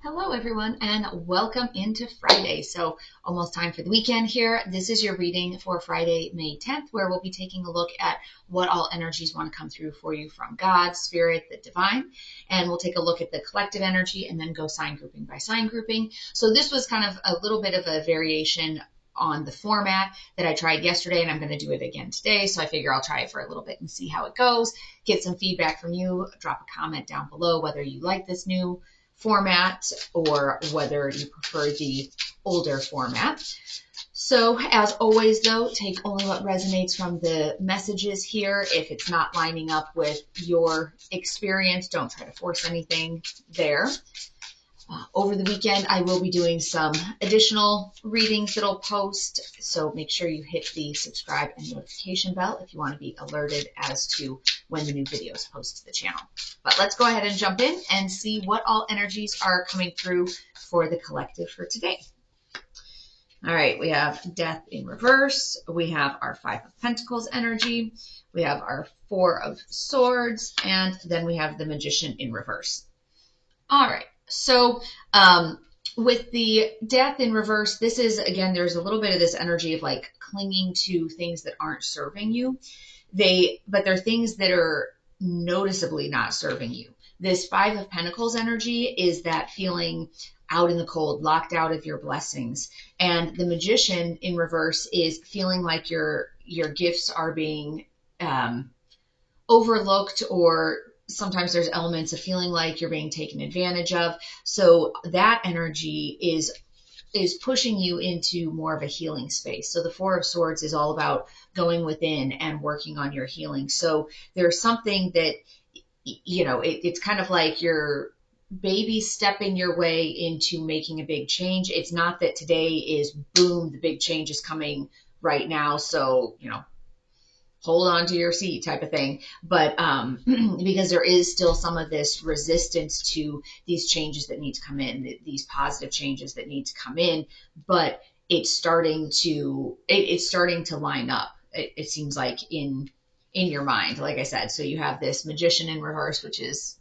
Hello, everyone, and welcome into Friday. So almost time for the weekend here. This is your reading for Friday, May 10th, where we'll be taking a look at what all energies want to come through for you from God, Spirit, the Divine. And we'll take a look at the collective energy and then go sign grouping by sign grouping. So this was kind of a little bit of a variation on the format that I tried yesterday, and I'm going to do it again today. So I figure I'll try it for a little bit and see how it goes. Get some feedback from you. Drop a comment down below whether you like this new format or whether you prefer the older format. So as always though, take only what resonates from the messages here. If it's not lining up with your experience, don't try to force anything there. Over the weekend, I will be doing some additional readings that I'll post, so make sure you hit the subscribe and notification bell if you want to be alerted as to when the new videos post to the channel. But let's go ahead and jump in and see what all energies are coming through for the collective for today. All right, we have Death in reverse. We have our Five of Pentacles energy. We have our Four of Swords, and then we have the Magician in reverse. All right. So with the Death in reverse, this is, again, there's a little bit of this energy of like clinging to things that aren't serving you. But they're things that are noticeably not serving you. This Five of Pentacles energy is that feeling out in the cold, locked out of your blessings. And the Magician in reverse is feeling like your gifts are being overlooked, or sometimes there's elements of feeling like you're being taken advantage of. So that energy is pushing you into more of a healing space. So the Four of Swords is all about going within and working on your healing. So there's something that, it's kind of like you're baby stepping your way into making a big change. It's not that today is boom, the big change is coming right now. So, hold on to your seat type of thing. But because there is still some of this resistance to these changes that need to come in, these positive changes that need to come in, but it's starting to line up. It seems like in your mind, like I said. So you have this Magician in reverse, which is,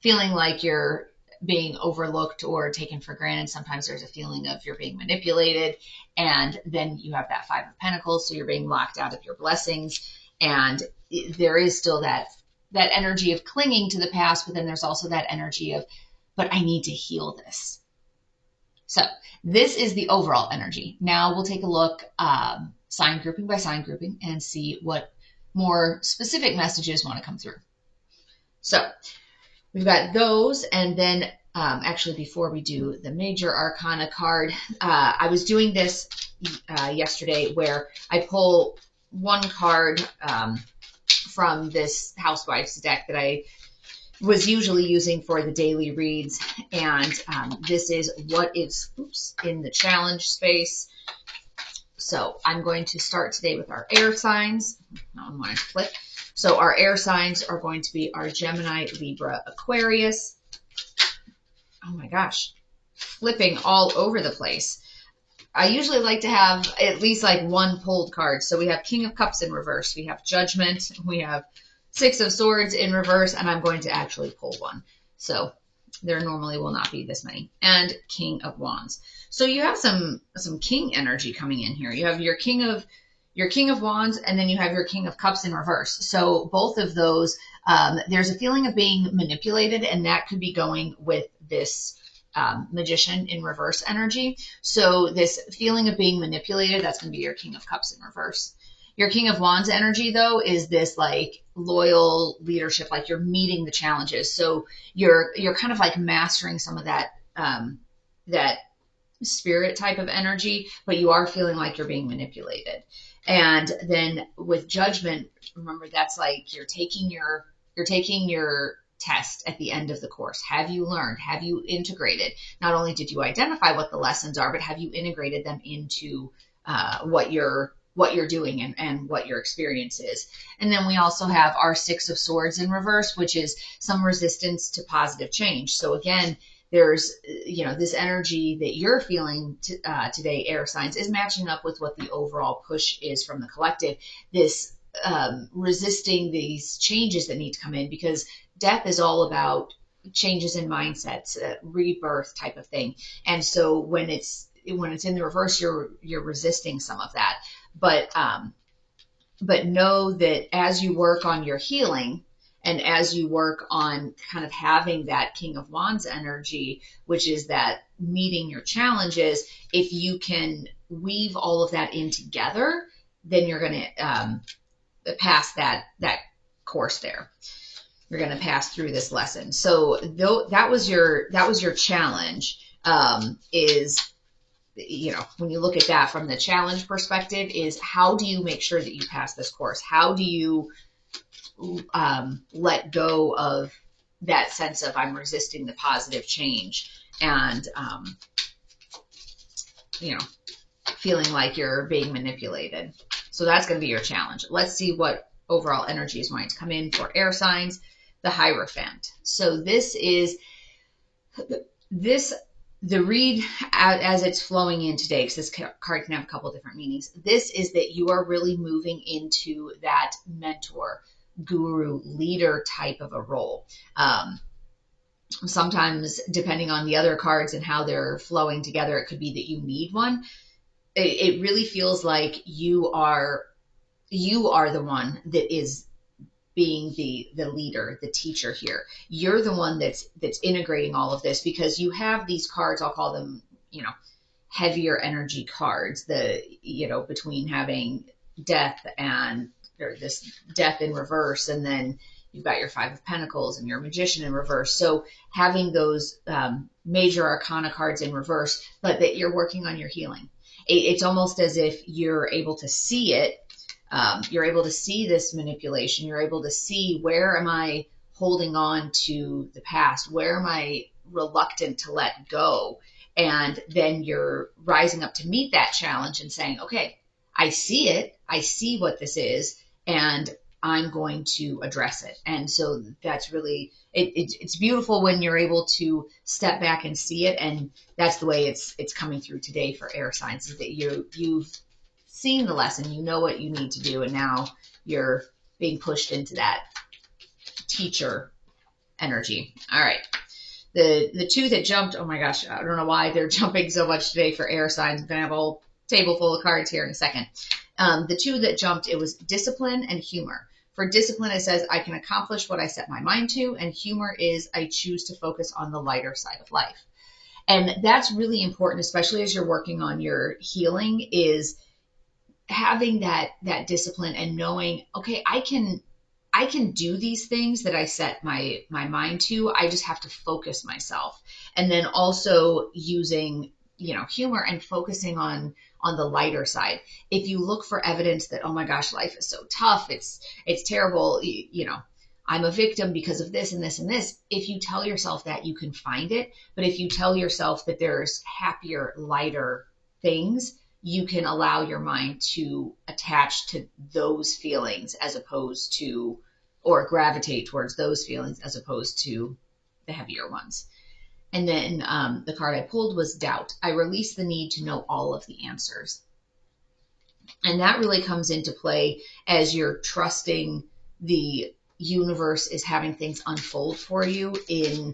feeling like you're being overlooked or taken for granted. Sometimes there's a feeling of you're being manipulated. And then you have that Five of Pentacles, so you're being locked out of your blessings. And there is still that energy of clinging to the past, but then there's also that energy of, but I need to heal this. So this is the overall energy. Now we'll take a look sign grouping by sign grouping and see what more specific messages want to come through. So we've got those, and then actually before we do the major arcana card, I was doing this yesterday where I pull one card from this Housewife's deck that I was usually using for the daily reads, and this is what is in the challenge space. So I'm going to start today with our air signs. That one wanted to flip. So our air signs are going to be our Gemini, Libra, Aquarius. Oh my gosh, flipping all over the place. I usually like to have at least like one pulled card. So we have King of Cups in reverse. We have Judgment. We have Six of Swords in reverse, and I'm going to actually pull one. So there normally will not be this many. And King of Wands. So you have some king energy coming in here. You have your King of Wands, and then you have your King of Cups in reverse. So both of those, there's a feeling of being manipulated, and that could be going with this Magician in reverse energy. So this feeling of being manipulated, that's going to be your King of Cups in reverse. Your King of Wands energy, though, is this like loyal leadership, like you're meeting the challenges. So you're kind of like mastering some of that spirit type of energy, but you are feeling like you're being manipulated. And then with Judgment, remember, that's like you're taking your test at the end of the course. Have you learned? Have you integrated? Not only did you identify what the lessons are, but have you integrated them into what you're doing and what your experience is? And then we also have our Six of Swords in reverse, which is some resistance to positive change. So again, there's, this energy that you're feeling today, air signs, is matching up with what the overall push is from the collective. This resisting these changes that need to come in, because death is all about changes in mindsets, rebirth type of thing. And so when it's in the reverse, you're resisting some of that. But know that as you work on your healing and as you work on kind of having that King of Wands energy, which is that meeting your challenges, if you can weave all of that in together, then you're going to pass that course there. You're going to pass through this lesson. So that was your challenge. Is, when you look at that from the challenge perspective, is how do you make sure that you pass this course? How do you let go of that sense of I'm resisting the positive change and, feeling like you're being manipulated? So that's going to be your challenge. Let's see what overall energy is going to come in for air signs. The Hierophant. So this is the read as it's flowing in today, because this card can have a couple different meanings. This is that you are really moving into that mentor, guru, leader type of a role. Sometimes, depending on the other cards and how they're flowing together, it could be that you need one. It really feels like you are the one that is being the leader, the teacher here. You're the one that's integrating all of this, because you have these cards, I'll call them, heavier energy cards, between having death or this death in reverse, and then you've got your Five of Pentacles and your Magician in reverse. So having those major arcana cards in reverse, but that you're working on your healing. It's almost as if you're able to see it. You're able to see this manipulation. You're able to see, where am I holding on to the past? Where am I reluctant to let go? And then you're rising up to meet that challenge and saying, okay, I see it. I see what this is, and I'm going to address it. And so that's really, it's beautiful when you're able to step back and see it. And that's the way it's coming through today for air signs, is that you've seen the lesson, you know what you need to do, and now you're being pushed into that teacher energy. All right. The two that jumped, oh my gosh, I don't know why they're jumping so much today for air signs. I'm going to have a whole table full of cards here in a second. The two that jumped, it was discipline and humor. For discipline, it says, I can accomplish what I set my mind to, and humor is, I choose to focus on the lighter side of life. And that's really important, especially as you're working on your healing, is having that discipline and knowing, okay, I can do these things that I set my mind to. I just have to focus myself. And then also using, humor and focusing on the lighter side. If you look for evidence that, oh my gosh, life is so tough, it's terrible, I'm a victim because of this and this and this. If you tell yourself that, you can find it. But if you tell yourself that there's happier, lighter things, you can allow your mind to attach to those feelings as opposed to, or gravitate towards those feelings as opposed to the heavier ones. And then the card I pulled was doubt. I release the need to know all of the answers. And that really comes into play as you're trusting the universe is having things unfold for you in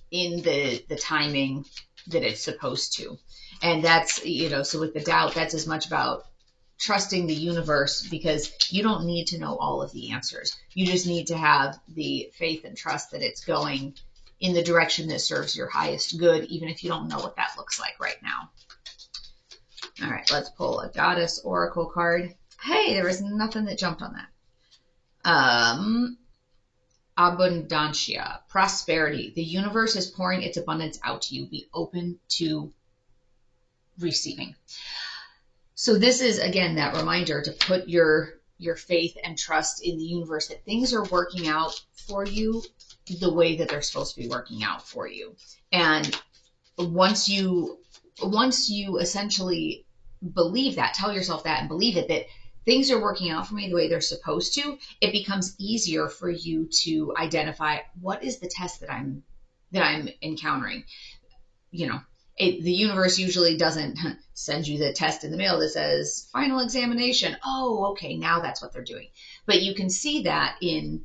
the timing that it's supposed to. And that's, so with the doubt, that's as much about trusting the universe, because you don't need to know all of the answers. You just need to have the faith and trust that it's going in the direction that serves your highest good, even if you don't know what that looks like right now. All right, let's pull a Goddess Oracle card. Hey, there was nothing that jumped on that. Abundancia, prosperity. The universe is pouring its abundance out to you. Be open to receiving. So this is, again, that reminder to put your faith and trust in the universe, that things are working out for you the way that they're supposed to be working out for you. And once you essentially believe that, tell yourself that and believe it, that things are working out for me the way they're supposed to, it becomes easier for you to identify what is the test that I'm encountering. The universe usually doesn't send you the test in the mail that says final examination. Oh, okay, now that's what they're doing. But you can see that in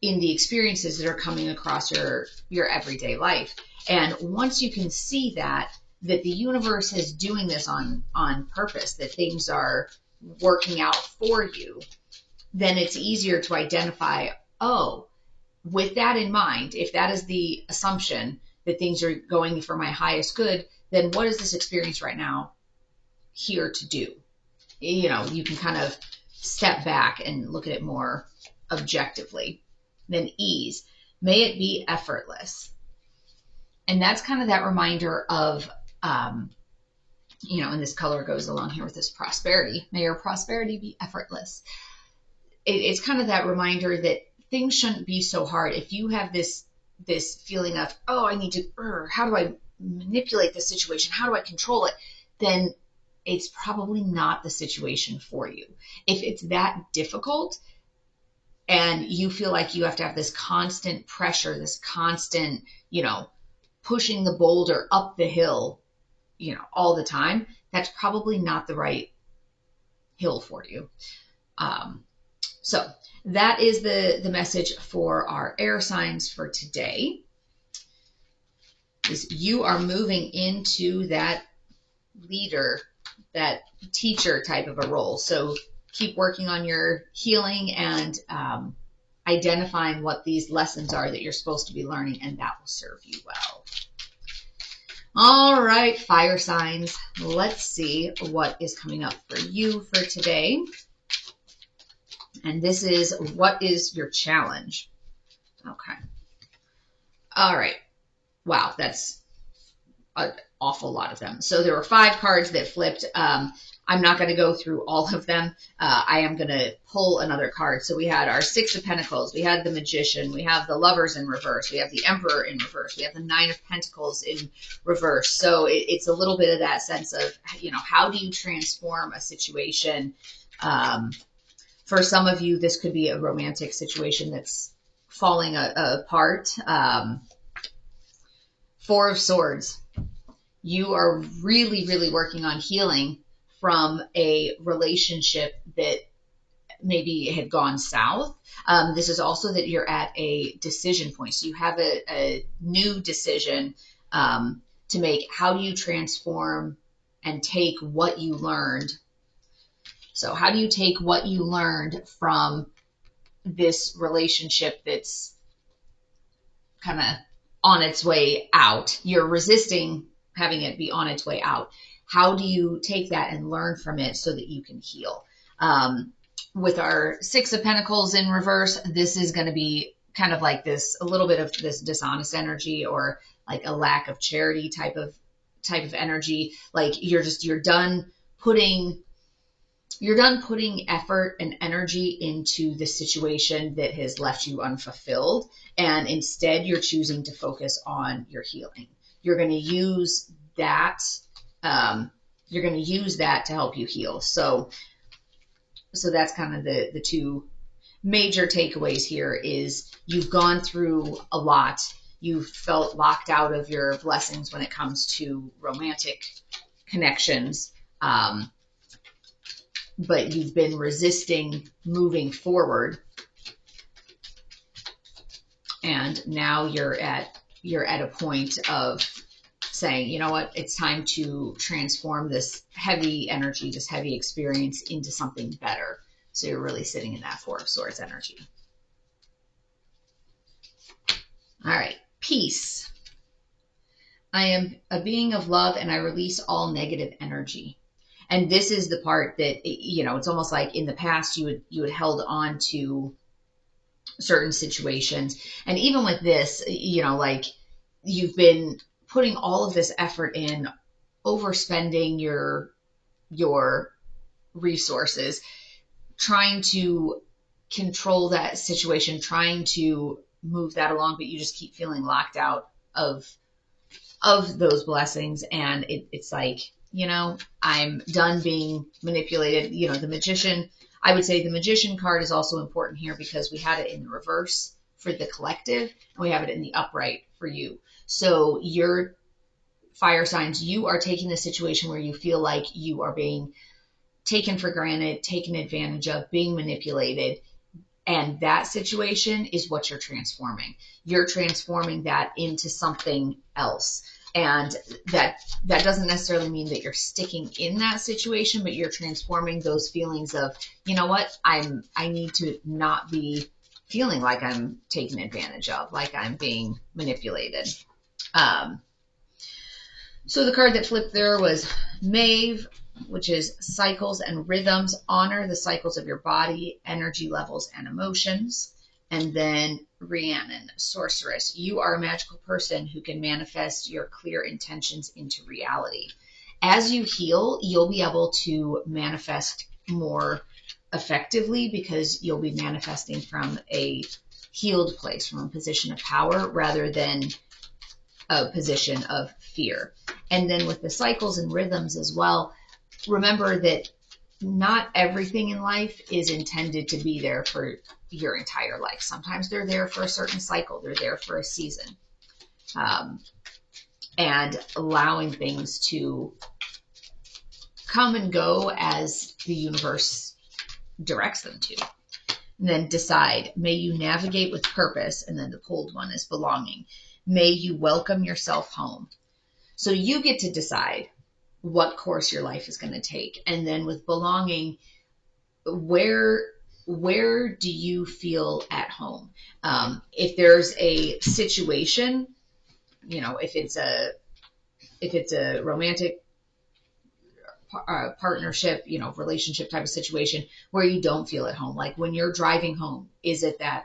in the experiences that are coming across your everyday life. And once you can see that the universe is doing this on purpose, that things are working out for you, then it's easier to identify, oh, with that in mind, if that is the assumption that things are going for my highest good, then what is this experience right now here to do? You know, you can kind of step back and look at it more objectively. Then ease, may it be effortless. And that's kind of that reminder of, you know, and this color goes along here with this prosperity. May your prosperity be effortless. It's kind of that reminder that things shouldn't be so hard. If you have this feeling of, oh, I need to, how do I manipulate the situation? How do I control it? Then it's probably not the situation for you. If it's that difficult and you feel like you have to have this constant pressure, this constant, you know, pushing the boulder up the hill, you know, all the time, that's probably not the right hill for you. So that is the message for our air signs for today. Is you are moving into that leader, that teacher type of a role. So keep working on your healing and identifying what these lessons are that you're supposed to be learning, and that will serve you well. All right, fire signs. Let's see what is coming up for you for today. And this is, what is your challenge? Okay. All right. Wow, that's an awful lot of them. So there were 5 cards that flipped. I'm not going to go through all of them. I am going to pull another card. So we had our 6 of Pentacles. We had the Magician. We have the Lovers in reverse. We have the Emperor in reverse. We have the 9 of Pentacles in reverse. So it's a little bit of that sense of, you know, how do you transform a situation? For some of you, this could be a romantic situation that's falling apart. 4 of Swords. You are really, really working on healing from a relationship that maybe had gone south. This is also that you're at a decision point. So you have a new decision to make. How do you transform and take what you learned? So how do you take what you learned from this relationship that's kind of on its way out? You're resisting having it be on its way out. How do you take that and learn from it so that you can heal? With our 6 of Pentacles in reverse, this is going to be kind of like this, a little bit of this dishonest energy, or like a lack of charity type of energy. Like you're done putting effort and energy into the situation that has left you unfulfilled, and instead you're choosing to focus on your healing. You're going to use that. You're going to use that to help you heal. So that's kind of the 2 major takeaways here. Is you've gone through a lot. You've felt locked out of your blessings when it comes to romantic connections. But you've been resisting moving forward. And now you're at a point of saying, you know what, it's time to transform this heavy energy, this heavy experience, into something better. So you're really sitting in that 4 of Swords energy. All right, peace. I am a being of love, and I release all negative energy. And this is the part that, you know, it's almost like in the past you had held on to certain situations. And even with this, you know, like you've been putting all of this effort in, overspending your resources, trying to control that situation, trying to move that along, but you just keep feeling locked out of those blessings. And it's like, you know, I'm done being manipulated. You know, the Magician, I would say the Magician card is also important here because we had it in the reverse for the collective, and we have it in the upright for you. So your fire signs, you are taking the situation where you feel like you are being taken for granted, taken advantage of, being manipulated, And that situation is what you're transforming. You're transforming that into something else. And that doesn't necessarily mean that you're sticking in that situation, but you're transforming those feelings of, you know what, I need to not be feeling like I'm taken advantage of, like I'm being manipulated. So the card that flipped there was Maeve, which is cycles and rhythms. Honor the cycles of your body, energy levels, and emotions. And then Rhiannon, sorceress. You are a magical person who can manifest your clear intentions into reality. As you heal, you'll be able to manifest more effectively because you'll be manifesting from a healed place, from a position of power rather than a position of fear. And then with the cycles and rhythms as well, remember that not everything in life is intended to be there for your entire life. Sometimes they're there for a certain cycle. They're there for a season. And allowing things to come and go as the universe directs them to. And then decide, may you navigate with purpose. And then the pulled one is belonging. May you welcome yourself home. So you get to decide what course your life is going to take. And then with belonging, where do you feel at home? If there's a situation, if it's a romantic partnership, relationship type of situation where you don't feel at home, like when you're driving home, is it that,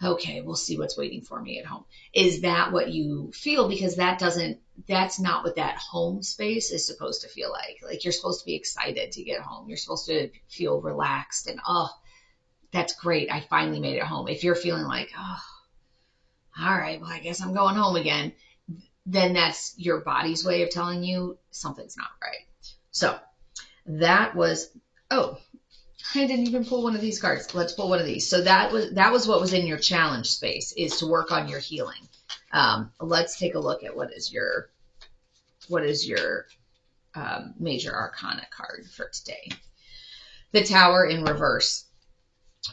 okay, we'll see what's waiting for me at home? Is that what you feel? Because that's not what that home space is supposed to feel like. Like, you're supposed to be excited to get home. You're supposed to feel relaxed and, oh, that's great, I finally made it home. If you're feeling like, oh, all right, well, I guess I'm going home again, then that's your body's way of telling you something's not right. So that was, oh, I didn't even pull one of these cards. Let's pull one of these. So that was what was in your challenge space, is to work on your healing. Let's take a look at what is your major arcana card for today. The Tower in reverse.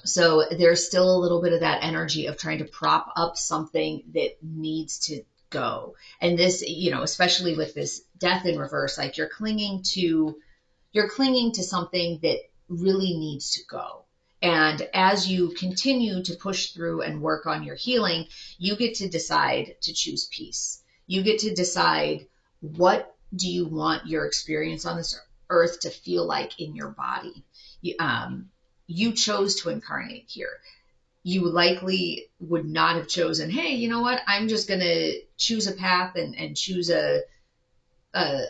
So there's still a little bit of that energy of trying to prop up something that needs to go. And this, especially with this Death in reverse, like you're clinging to something that really needs to go. And as you continue to push through and work on your healing, you get to decide to choose peace. You get to decide, what do you want your experience on this earth to feel like in your body? You chose to incarnate here. You likely would not have chosen, hey, you know what? I'm just going to choose a path and choose a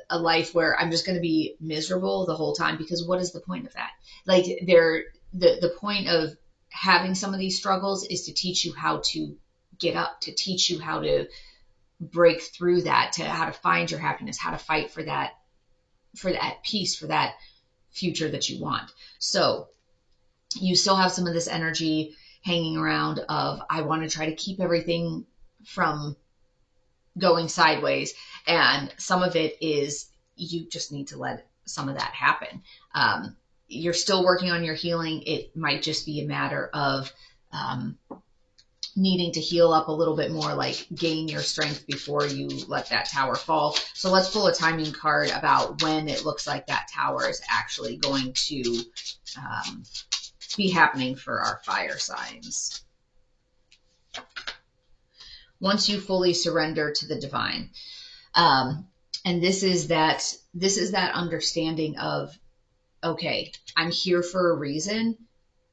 life where I'm just going to be miserable the whole time, because what is the point of that? Like, the point of having some of these struggles is to teach you how to get up, to teach you how to break through that, to how to find your happiness, how to fight for that peace, for that future that you want. So you still have some of this energy hanging around of, I want to try to keep everything from going sideways. And some of it is, you just need to let some of that happen. You're still working on your healing. It might just be a matter of needing to heal up a little bit more, like gain your strength before you let that tower fall. So let's pull a timing card about when it looks like that tower is actually going to be happening for our fire signs. Once you fully surrender to the divine. And this is that understanding of, okay, I'm here for a reason.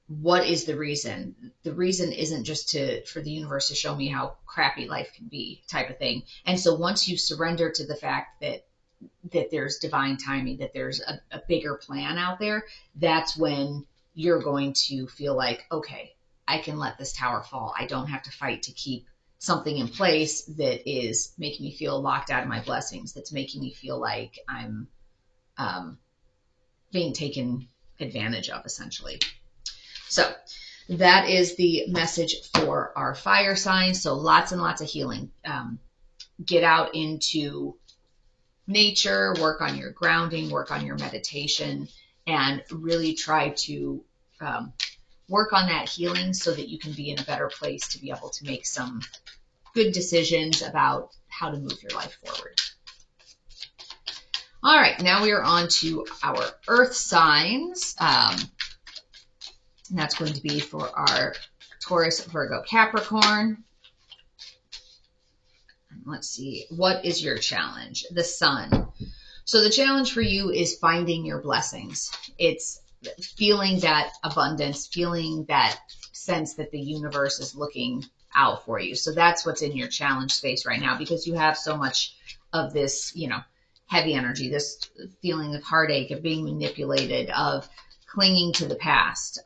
What is the reason? The reason isn't just for the universe to show me how crappy life can be, type of thing. And so once you surrender to the fact that there's divine timing, that there's a bigger plan out there, that's when you're going to feel like, okay, I can let this tower fall. I don't have to fight to keep something in place that is making me feel locked out of my blessings, that's making me feel like I'm being taken advantage of, essentially. So that is the message for our fire signs. So lots and lots of healing. Get out into nature, work on your grounding, work on your meditation, and really try to work on that healing so that you can be in a better place to be able to make some good decisions about how to move your life forward. All right, now we are on to our earth signs. And that's going to be for our Taurus, Virgo, Capricorn. Let's see, what is your challenge? The sun. So the challenge for you is finding your blessings. It's feeling that abundance, feeling that sense that the universe is looking out for you. So that's what's in your challenge space right now, because you have so much of this, heavy energy, this feeling of heartache, of being manipulated, of clinging to the past.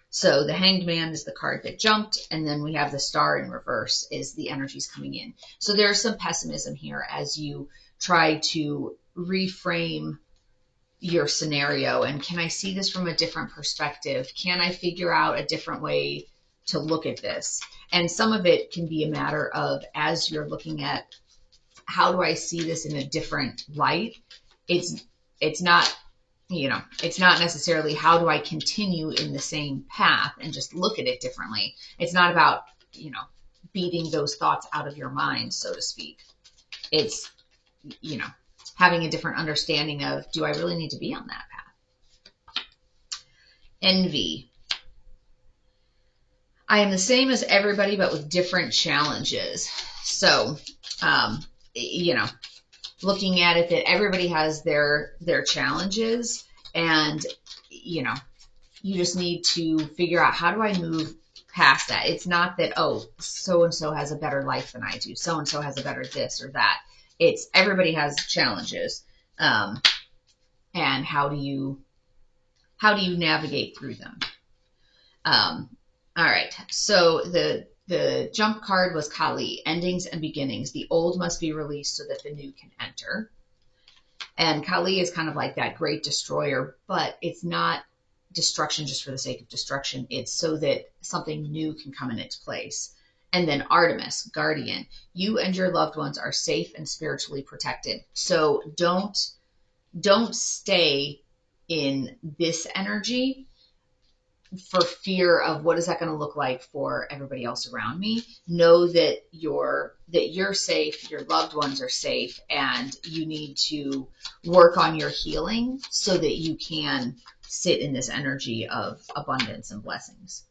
So the Hanged Man is the card that jumped, and then we have the Star in reverse is the energies coming in. So there's some pessimism here as you try to reframe your scenario. And can I see this from a different perspective? Can I figure out a different way to look at this? And some of it can be a matter of, as you're looking at, how do I see this in a different light? It's not, it's not necessarily how do I continue in the same path and just look at it differently. It's not about, beating those thoughts out of your mind, so to speak. It's, having a different understanding of, do I really need to be on that path? Envy. I am the same as everybody, but with different challenges. So, looking at it that everybody has their challenges, and, you just need to figure out, how do I move past that? It's not that, oh, so-and-so has a better life than I do. So-and-so has a better this or that. It's everybody has challenges. And how do you navigate through them? All right. So the jump card was Kali, endings and beginnings. The old must be released so that the new can enter. And Kali is kind of like that great destroyer, but it's not destruction just for the sake of destruction. It's so that something new can come in its place. And then Artemis, guardian. You and your loved ones are safe and spiritually protected. So don't stay in this energy for fear of what is that going to look like for everybody else around me. Know that you're safe, your loved ones are safe, and you need to work on your healing so that you can sit in this energy of abundance and blessings.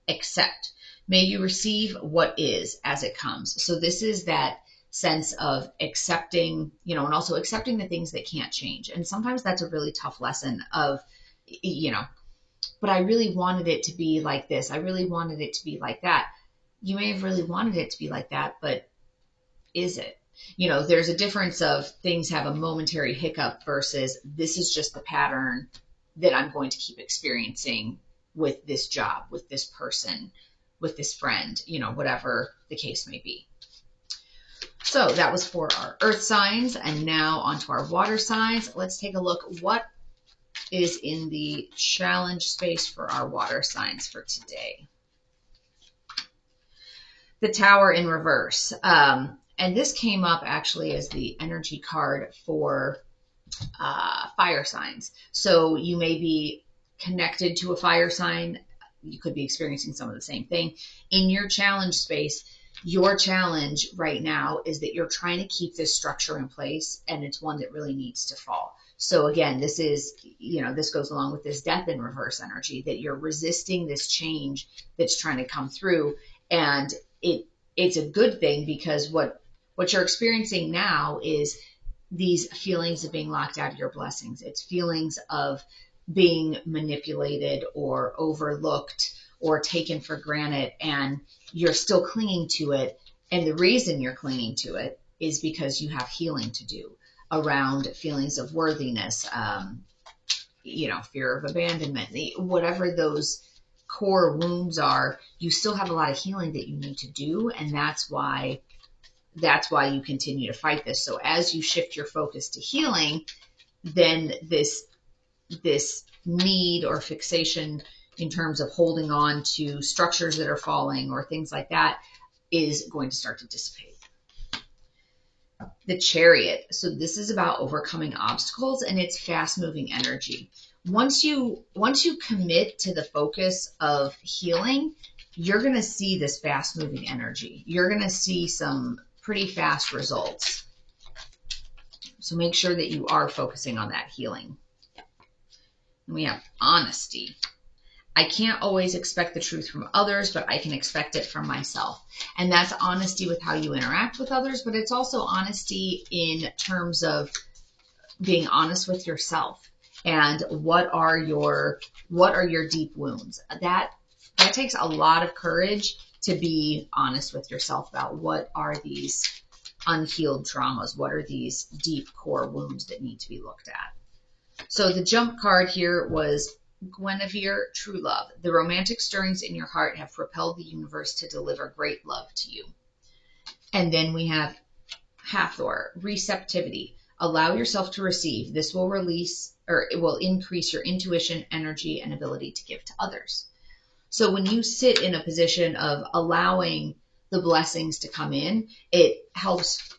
Accept. May you receive what is as it comes. So this is that sense of accepting, and also accepting the things that can't change. And sometimes that's a really tough lesson of, but I really wanted it to be like this. I really wanted it to be like that. You may have really wanted it to be like that, but is it? There's a difference of things have a momentary hiccup versus this is just the pattern that I'm going to keep experiencing with this job, with this person, with this friend, whatever the case may be. So that was for our earth signs. And now onto our water signs. Let's take a look. What is in the challenge space for our water signs for today? The Tower in reverse. And this came up actually as the energy card for fire signs. So you may be connected to a fire sign. You could be experiencing some of the same thing. In your challenge space, your challenge right now is that you're trying to keep this structure in place, and it's one that really needs to fall. So again, this is, this goes along with this death in reverse energy, that you're resisting this change that's trying to come through. And it's a good thing, because what you're experiencing now is these feelings of being locked out of your blessings. It's feelings of being manipulated or overlooked or taken for granted, and you're still clinging to it. And the reason you're clinging to it is because you have healing to do around feelings of worthiness, fear of abandonment, whatever those core wounds are. You still have a lot of healing that you need to do, and that's why you continue to fight this. So as you shift your focus to healing, then this need or fixation in terms of holding on to structures that are falling or things like that is going to start to dissipate. The Chariot. So this is about overcoming obstacles, and it's fast moving energy. Once you commit to the focus of healing, you're going to see this fast moving energy. You're going to see some pretty fast results. So make sure that you are focusing on that healing. And we have honesty. I can't always expect the truth from others, but I can expect it from myself. And that's honesty with how you interact with others, but it's also honesty in terms of being honest with yourself and what are your deep wounds. That takes a lot of courage to be honest with yourself about what are these unhealed traumas, what are these deep core wounds that need to be looked at. So the jump card here was Guinevere, true love. The romantic stirrings in your heart have propelled the universe to deliver great love to you. And then we have Hathor, receptivity. Allow yourself to receive. This will release, or it will increase your intuition, energy, and ability to give to others. So when you sit in a position of allowing the blessings to come in, it helps,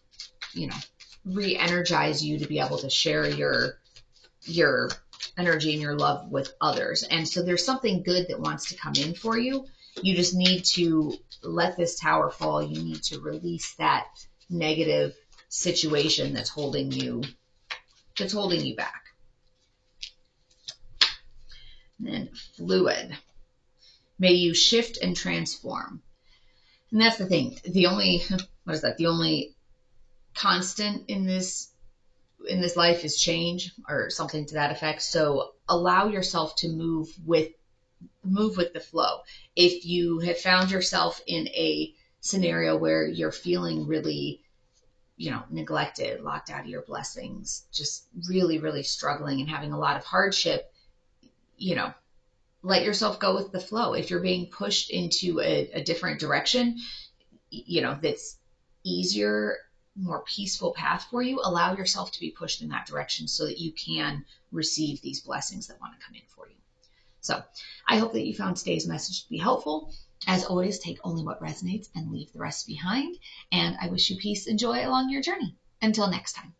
re-energize you to be able to share your energy and your love with others. And so there's something good that wants to come in for you. You just need to let this tower fall. You need to release that negative situation that's holding you back. And then fluid. May you shift and transform. And that's the thing. The only constant in this life is change, or something to that effect. So allow yourself to move with the flow. If you have found yourself in a scenario where you're feeling really, neglected, locked out of your blessings, just really, really struggling and having a lot of hardship, let yourself go with the flow. If you're being pushed into a different direction, that's easier, more peaceful path for you, allow yourself to be pushed in that direction so that you can receive these blessings that want to come in for you. So I hope that you found today's message to be helpful. As always, take only what resonates and leave the rest behind. And I wish you peace and joy along your journey. Until next time.